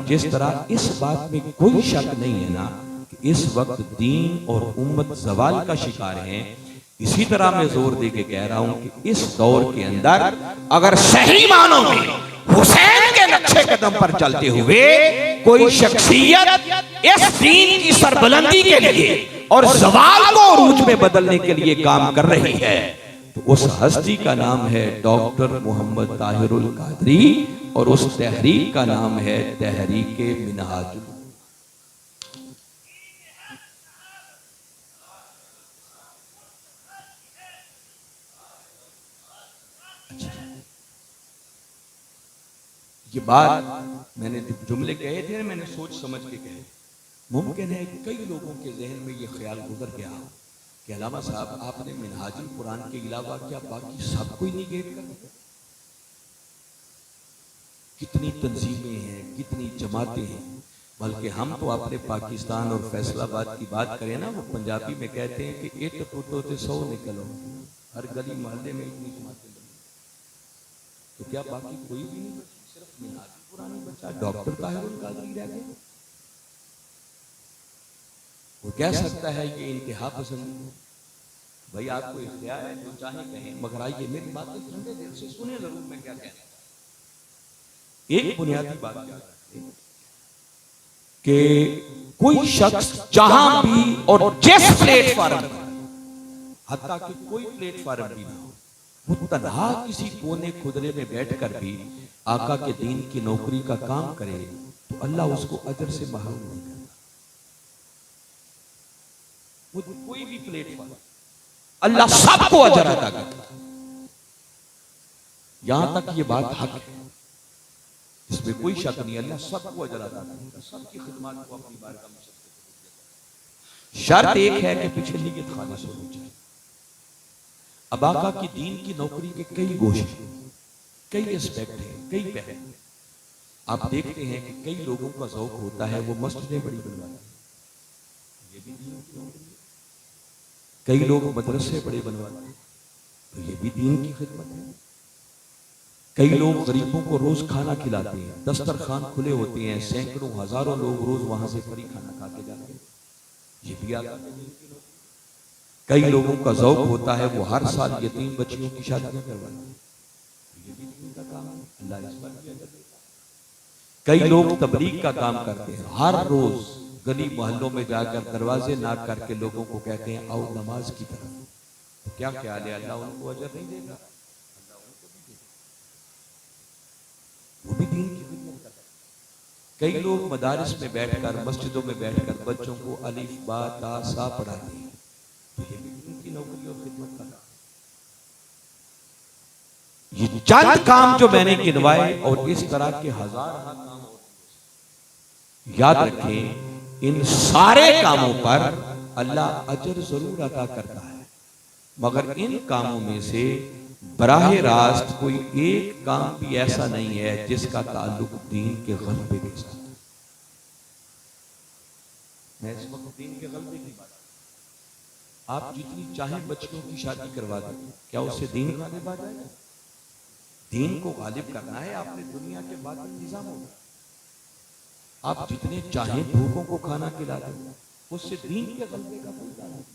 जिस तरह इस बात में कोई शक नहीं है ना कि इस वक्त दीन और उम्मत जवाल का शिकार है, इसी तरह मैं जोर दे के कह रहा हूं कि इस दौर के अंदर अगर सही मानों में हुसैन के नक्शे कदम पर चलते हुए कोई शख्सियत इस दीन की सरबुलंदी के लिए और जवाल को अरूज में बदलने के लिए काम कर रही है, तो उस हस्ती का नाम है डॉक्टर मोहम्मद ताहिरुल कादरी और उस तहरीक का नाम है तहरीक मिनहाजुल। ये बात मैंने जुमले कहे थे, मैंने सोच समझ के कहे। मुमकिन है कई लोगों के जहन में ये ख्याल गुजर गया कि अल्लामा साहब आपने मिनहाजुल कुरान के अलावा क्या बाकी सब कोई निगेट कर दिया? कितनी तंजीमें हैं, कितनी जमातें हैं, बल्कि हम तो अपने पाकिस्तान और फैसलाबाद की बात करें ना, वो पंजाबी में कहते हैं कि एक टूटो तो 100 निकलो, हर गली मोहल्ले में इतनी जमातें बनी, तो क्या बाकी कोई भी नहीं बची? सिर्फ मिनहाजुल कुरान ही बचा, डॉक्टर ताहिरुल कादरी रह गए। वो कह सकता है ये इंतहा पसंद, भाई आपको इख्तियार है, जो चाहे कहें, मगर आइए मेरी बातें ठंडे दिल से सुने जरूर मैं क्या कहता हूं। एक बुनियादी बात क्या है कि कोई शख्स जहां भी और जिस प्लेटफॉर्म पर, हत्ता कि कोई प्लेटफॉर्म भी ना हो, वो तन्हा किसी कोने खुदरे में बैठकर भी आका के दीन की नौकरी का काम करे तो अल्लाह उसको अजर से महरूम नहीं करता। वो कोई भी प्लेटफॉर्म अल्लाह सबको अजर अता करता है। यहां तक ये बात हक है, इसमें कोई शक नहीं, अल्लाह सबको अजर अता करता, सबकी खिदमत को अपनी बारगाह में सबको। शर्त एक है कि पीछे नीयत खालिस होनी चाहिए। अब आका की दीन की नौकरी के कई गोशे, कई एस्पेक्ट हैं, कई पहलू। आप देखते हैं कि कई लोगों का शौक होता है वो मस्जिदें बड़ी बनवाते हैं, ये भी दीन की नौकरी है। कई लोग मदरसे बड़े बनवाते हैं, तो ये भी दीन की खिदमत है। कई लोग गरीबों को रोज खाना खिलाते हैं, दस्तरखान खुले होते हैं, सैकड़ों हजारों लोग रोज वहां से फ्री खाना खा के जाते हैं, ये भी आका की दीन की नौकरी। कई लोगों का शौक होता है वो हर साल यतीम बच्चियों की शादियां करवाते हैं, ये भी दीन का काम है, अल्लाह इस पर भी अजर देता है। कई लोग तबलीग का काम करते हैं, हर रोज गली मोहल्लों में जाकर दरवाजे नाक करके लोगों को कहते हैं आओ नमाज की तरफ, तो क्या ख्याल है अल्लाह उनको अजर नहीं देगा? अल्लाह उनको भी देगा, वो भी दीन की खिदमत करता है। कई लोग मदारिस में बैठकर, मस्जिदों में बैठकर बच्चों को अलिफ बा ता सा पढ़ाते हैं, तो ये भी दीन की नौकरी और खिदमत का काम। ये चंद काम जो मैंने गिनवाए और इस तरह के हजार काम, याद रखें इन सारे कामों पर अल्लाह अजर जरूर अता करता है, मगर इन कामों में से बराह रास्त कोई एक काम भी ऐसा नहीं है जिसका ताल्लुक दीन के गलबे के साथ। मैं इस वक्त दीन के गलबे की बात, आप जितनी चाहे बच्चियों की शादी करवा दें, क्या उससे दीन गालिब आ जाएगा? दीन को गालिब करना है, आपने दुनिया के बातिल निजाम होगा। आप जितने चाहे भूखों को खाना खिला दें, उससे दीन के गलबे का कोई ताल्लुक नहीं।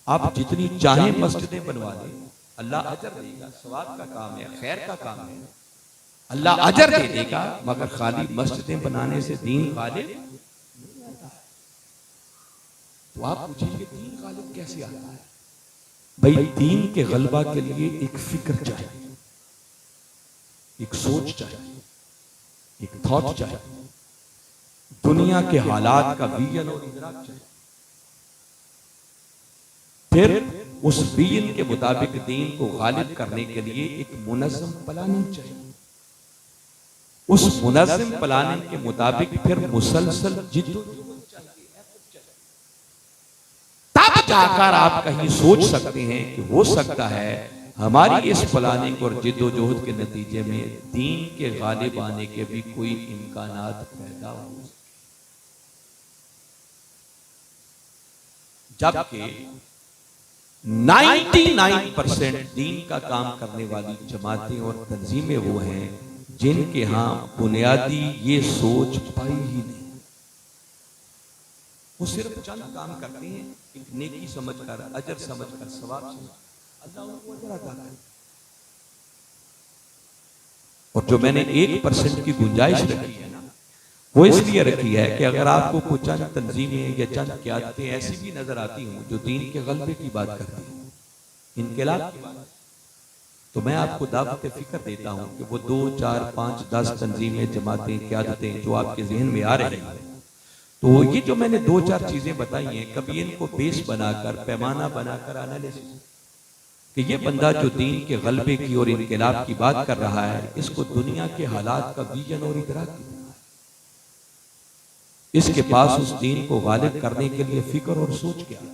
आप जितनी चाहे मस्जिदें बनवा दें, अल्लाह अजर देगा, सवाब का काम है, खैर का काम है, अल्लाह अजर दे देगा, मगर खाली मस्जिदें बनाने से दीन गालिब नहीं आता है। तो आप पूछेंगे दीन गालिब कैसे आता है? भाई दीन के गलबा के लिए एक फिक्र चाहिए, एक सोच चाहिए, एक थॉट चाहिए, दुनिया के हालात का विजन और इदराक चाहिए। फिर उस विजन के मुताबिक दीन को गालिब करने के लिए एक मुनज़्ज़म प्लानिंग चाहिए। उस मुनज़्ज़म प्लानिंग के मुताबिक फिर मुसलसल जिद्दोजहद चाहिए, तब जाकर आप कहीं सोच सकते हैं कि हो सकता है हमारी इस प्लानिंग और जिद्दोजहद के नतीजे में दीन के गालिब आने के भी कोई इम्कानात पैदा हो। जबकि 99% दीन का काम करने वाली जमातें और तंजीमें वो हैं जिनके यहां बुनियादी ये सोच पाई ही नहीं। वो सिर्फ चंद काम करते हैं, एक नेकी समझकर, अजर समझकर, सवाब समझकर, अल्लाह उनको अजर अता करे। और जो मैंने 1% की गुंजाइश रखी है ना, वो इसलिए रखी है कि अगर आपको कुछ चंद तंजीमें या चंद क़यादतें ऐसी भी नजर आती हूं जो दीन के गलबे की बात करती हैं, इनकलाब की बात, तो मैं आपको दावत फिक्र देता हूं कि वो 2, 4, 5, 10 तंजीमें, जमातें, क़यादतें जो आपके जहन में आ रही हैं, तो ये जो मैंने 2-4 चीजें बताई हैं, कभी इनको बेस बनाकर, पैमाना बनाकर एनालिसिस कि ये बंदा जो दीन के गलबे की और इनकलाब की बात कर रहा है, इसको दुनिया के हालात का विजन और इदराक कितना है, इसके पास उस दीन को गालिब करने के लिए फिक्र और सोच क्या है,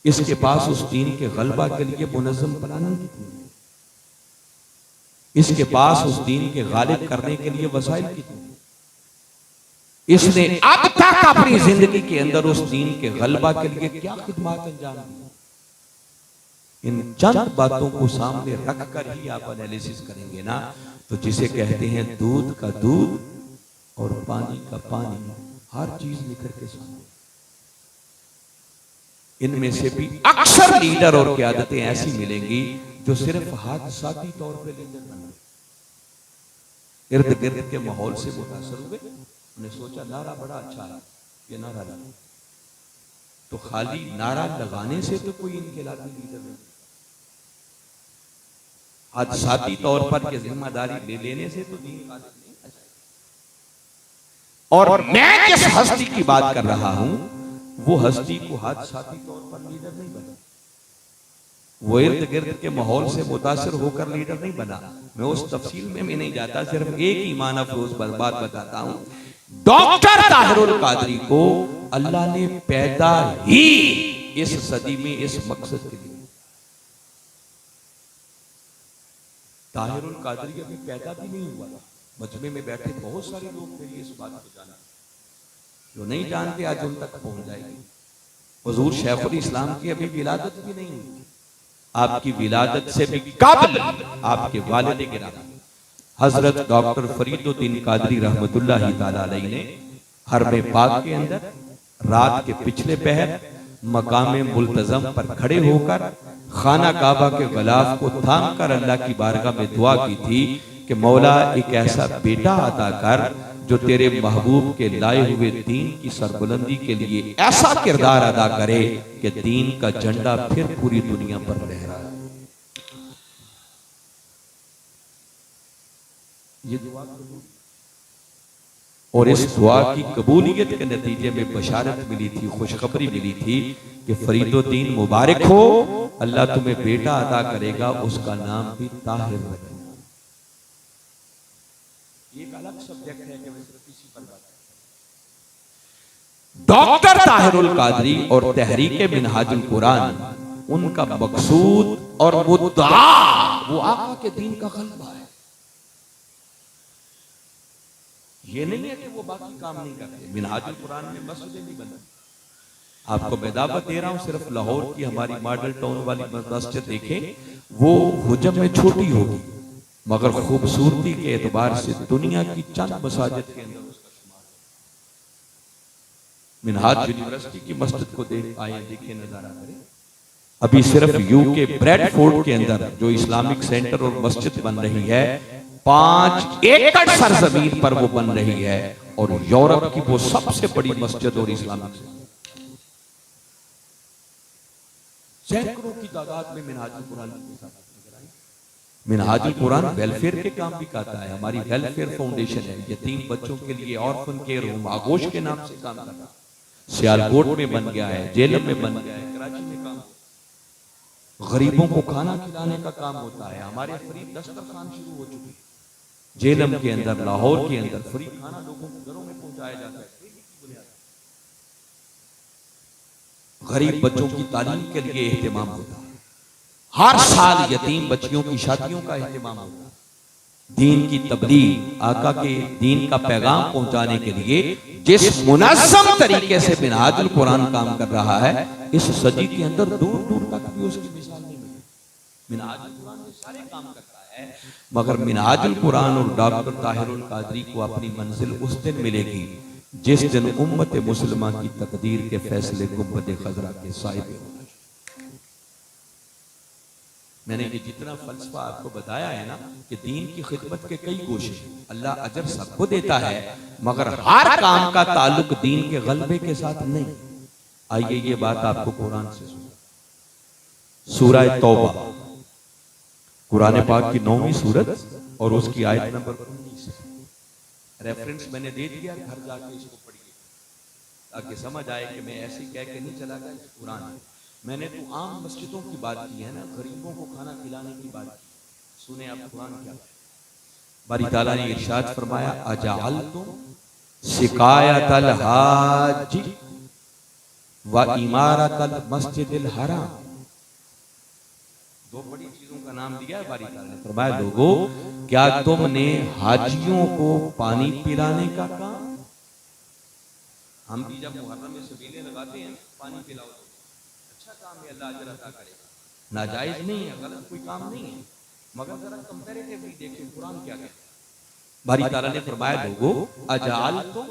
इसके पास उस दीन के गलबा के लिए मुनज़्ज़म प्लानिंग कितनी है, इसके पास उस दीन के गालिब करने के लिए वसाइल कितने हैं, इसने अब तक अपनी जिंदगी के अंदर उस दीन के गलबा के लिए क्या खिदमत अंजाम दी। इन चंद बातों को सामने रखकर ही आप एनालिसिस करेंगे ना, तो जिसे कहते हैं दूध का दूध और पानी का पानी, हर चीज निखर के सामने। इनमें से भी अक्सर लीडर और क़यादतें ऐसी मिलेंगी जो सिर्फ हादसाती तौर पे लीडर बन गए, इर्द गिर्द के माहौल से मुतासर हुए, उन्हें सोचा नारा बड़ा अच्छा है, ये नारा लगा, तो खाली नारा लगाने से तो कोई इनकलाबी लीडर नहीं, हादसाती तौर पर ये जिम्मेदारी ले लेने से तो दीन गालिब नहीं आ जाएगा। और मैं जिस हस्ती की बात कर रहा हूं, वो हस्ती को हादसाती तौर पर लीडर नहीं बना, वो इर्द गिर्द के माहौल से मुतासर होकर लीडर नहीं बना। मैं उस तफसील में नहीं जाता, सिर्फ एक ही माना अफरोज बात बताता हूं। डॉक्टर ताहिरुल कादरी को अल्लाह ने पैदा ही इस सदी में इस मकसद के लिए। ताहिरुल कादरी अभी पैदा भी नहीं हुआ था, मजमे में बैठे बहुत सारे लोग मेरी इस बात को जाना, जो नहीं जानते आज उन तक पहुंच जाएगी। हुजूर शैखुल इस्लाम की अभी विलादत भी नहीं हुई, आपकी विलादत से भी कबल आपके वालिद गिरामी हजरत डॉक्टर फरीदुद्दीन कादरी रहमतुल्लाहि ताला अलैहि ने हरमे पाक के अंदर रात के पिछले पहर मकामे मुल्तजम पर खड़े होकर खाना काबा के गलाफ को थाम कर अल्लाह की बारगाह में दुआ की थी कि मौला एक ऐसा बेटा अता कर जो तेरे महबूब के लाए हुए दीन की सरबुलंदी के लिए ऐसा किरदार अदा करे कि दीन का झंडा फिर पूरी दुनिया पर लहराए। ये दुआ और इस दुआ की कबूलियत के नतीजे में बशारत मिली थी, खुशखबरी मिली थी कि फरीदुद्दीन मुबारक हो, अल्लाह तुम्हें बेटा अता करेगा, उसका नाम भी ताहिर रखना। ये एक अलग सब्जेक्ट है कि मैं सिर्फ इसी पर बात करूं। डॉक्टर ताहिरुल कादरी और तहरीक मिनहाजुल कुरान, उनका मकसूद और मुद्दा वो आका के दीन का गलबा है। ये नहीं है कि वो बाकी काम नहीं करते। मिनहाजुल कुरान में मस्जिदें भी बनी। आपको मैं दावत दे रहा हूं, सिर्फ लाहौर की हमारी मॉडल टाउन वाली मस्जिद देखें, वो हुजम में छोटी होगी मगर खूबसूरती के एतबार से दुनिया की चंद मसाजिद के अंदर उसका शुमार है। मिनहाज यूनिवर्सिटी की मस्जिद को आए देखें, नजारा करें। अभी सिर्फ यूके ब्रैडफोर्ड के अंदर जो इस्लामिक सेंटर और मस्जिद बन रही है, 5 एकड़ सरजमीन पर वो बन रही है, और यूरोप की वो सबसे बड़ी मस्जिद और इस्लामिक सैकड़ों की तादाद में मिनहाजुल कुरान की मिनहाजुल कुरान वेलफेयर के काम भी करता है। हमारी वेलफेयर फाउंडेशन है, यतीम बच्चों के लिए ऑर्फन केयर होम आगोश के नाम से काम करता है। सियालकोट में बन गया है, जेलम में बन गया है, कराची में काम, गरीबों को खाना खिलाने का काम होता है। हमारे फ्री दस्तरखान शुरू हो चुके हैं जेलम के अंदर, लाहौर के अंदर फ्री खाना लोगों को घरों में पहुंचाया जाता है। गरीब बच्चों की तालीम के लिए एहतमाम होता है। हर साल यतीम बच्चियों की शादियों का एहतमाम होता है। दीन की तबलीग, आका के दीन का पैगाम पहुंचाने के लिए जिस मुनज़्ज़म तरीके से मिनहाजुल कुरान काम कर रहा है, इस सदी के अंदर दूर दूर तक भी उसकी मिसाल नहीं मिली। मिनहाजुल कुरान में सारे काम करता है, मगर मिनहाजुल कुरान और डॉक्टर ताहिरुल कादरी को अपनी मंजिल उस दिन मिलेगी जिस दिन उम्मत मुसलमा की तकदीर के फैसले गुंबद खजरा के साए पे होगा। मैंने ये जितना फलसफा आपको बताया है ना कि दीन की खिदमत के कई गोशे, अल्लाह अजर सबको देता है, मगर हर काम का ताल्लुक दीन के गलबे के साथ नहीं। आइए ये बात आपको कुरान से सुना। सूरह तौबा कुरान पाक की 9वीं सूरत और उसकी आयत नंबर 19। रेफरेंस मैंने दे दिया, घर जाके इसको पढ़िए ताकि समझ आए कि मैं ऐसे कह के नहीं चला गया कि कुरान है। मैंने तो आम मस्जिदों की बात की है ना, गरीबों को खाना खिलाने की बात की। सुने आप कुरान क्या है। बारी ताला ने इरशाद फरमाया, अजअलतुम सिकायतल हाज व इमारतल मस्जिदिल हराम। दो बड़ी चीजों का नाम दिया है बारी ताला ने। फरमाया, लोगों क्या तुमने हाजियों को पानी पिलाने का काम, हम भी जब मुहर्रम में सबीले लगाते हैं पानी पिलाओ, अच्छा काम है, अल्लाह अजर अता करेगा, नाजायज नहीं है, गलत कोई काम नहीं है, मगर जरा कंपैरेटिवली देखें कुरान क्या कहता है। बारी ताला ने फरमाया, लोगों अजअलतुम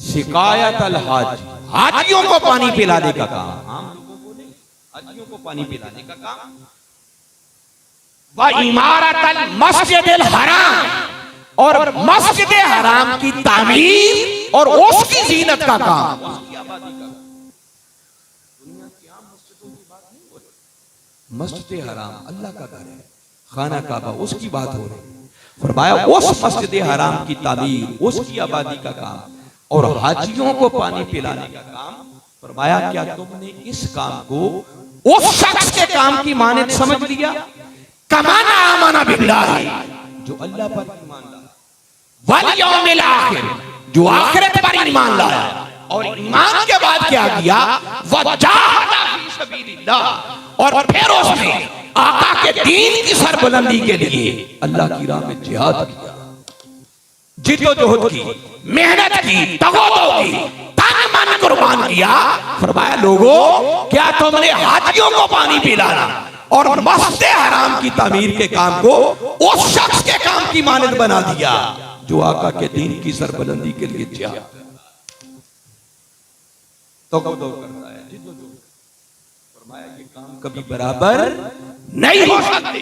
सिकायतल हाज, हाजियों को पानी पिलाने का काम, आम लोगों को नहीं, हाजियों को पानी पिलाने का काम, व इमारतल मस्जिदिल हराम, और मस्जिद हराम की तामीर और उसकी जीनत का काम, उसकी आबादी का। दुनिया की आम मस्जिदों की बात नहीं हो रही, मस्जिद हराम अल्लाह का घर है, खाना काबा उसकी बात हो रही है। फरमाया उस मस्जिद हराम की तामीर, उसकी आबादी का काम, और हाजियों को पानी पिलाने का काम। फरमाया क्या तुमने इस काम को उस शख्स के काम की मानद समझ लिया, कमाना आमाना बिल्लाह, जो अल्लाह पर ईमान लाया, वल यौमिल आखिर, जो आखिरत पर ईमान लाया, और ईमान के बाद क्या किया, वजाहदा फी सबीलिल्लाह, और फिर उसने आका के दीन की सरबुलंदी के लिए अल्लाह की राह में जिहाद किया, जिद्दोजहद की, मेहनत की, तगोदो की, तन मन कुर्बान किया। फरमाया लोगों क्या तुमने हाजियों को पानी पिलाना और मस्जिद हराम की तामीर के काम को उस शख्स के काम की मानद बना दिया जो आका के दीन की सरबुलंदी के लिए जिहाद तगोदो करता है, जिद्दोजहद। फरमाया ये काम कभी बराबर नहीं हो सकते।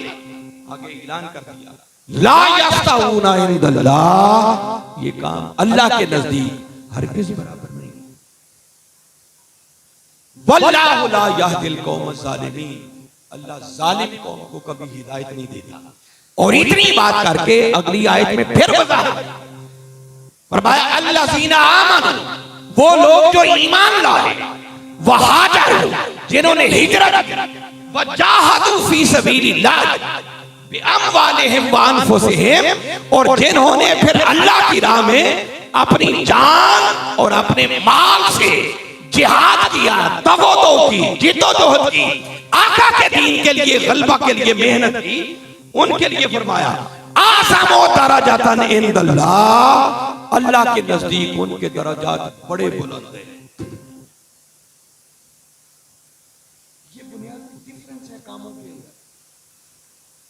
आगे ऐलान कर दिया, ला यस्तऊना इंदल्लाह, ये काम अल्लाह के नजदीक हरगिज़ बराबर नहीं। वल्लाहु ला यहदिल कौमज़ ज़ालिमीन, अल्लाह जालिम कौम को कभी हिदायत नहीं देता। और इतनी बात करके अगली आयत में फिर वज़ाहत फरमाया, अल्लज़ीना आमनू, वो लोग जो ईमान लाए, वहाजरू, जिन्होंने हिजरत, वजाहदू फी सबीलिल्लाह बिअमवालिहिम व अनफुसिहिम, और जिन्होंने फिर अल्लाह की राह में अपनी जान और अपने माल से जिहाद किया, तगोदो की, जिद्दोजहद की, आका के दीन के लिए, गलबा के लिए मेहनत की, उनके लिए फरमाया आज़मो दरजातन इंदल्लाह, अल्लाह के नजदीक उनके दरजात बड़े बुलंद हैं।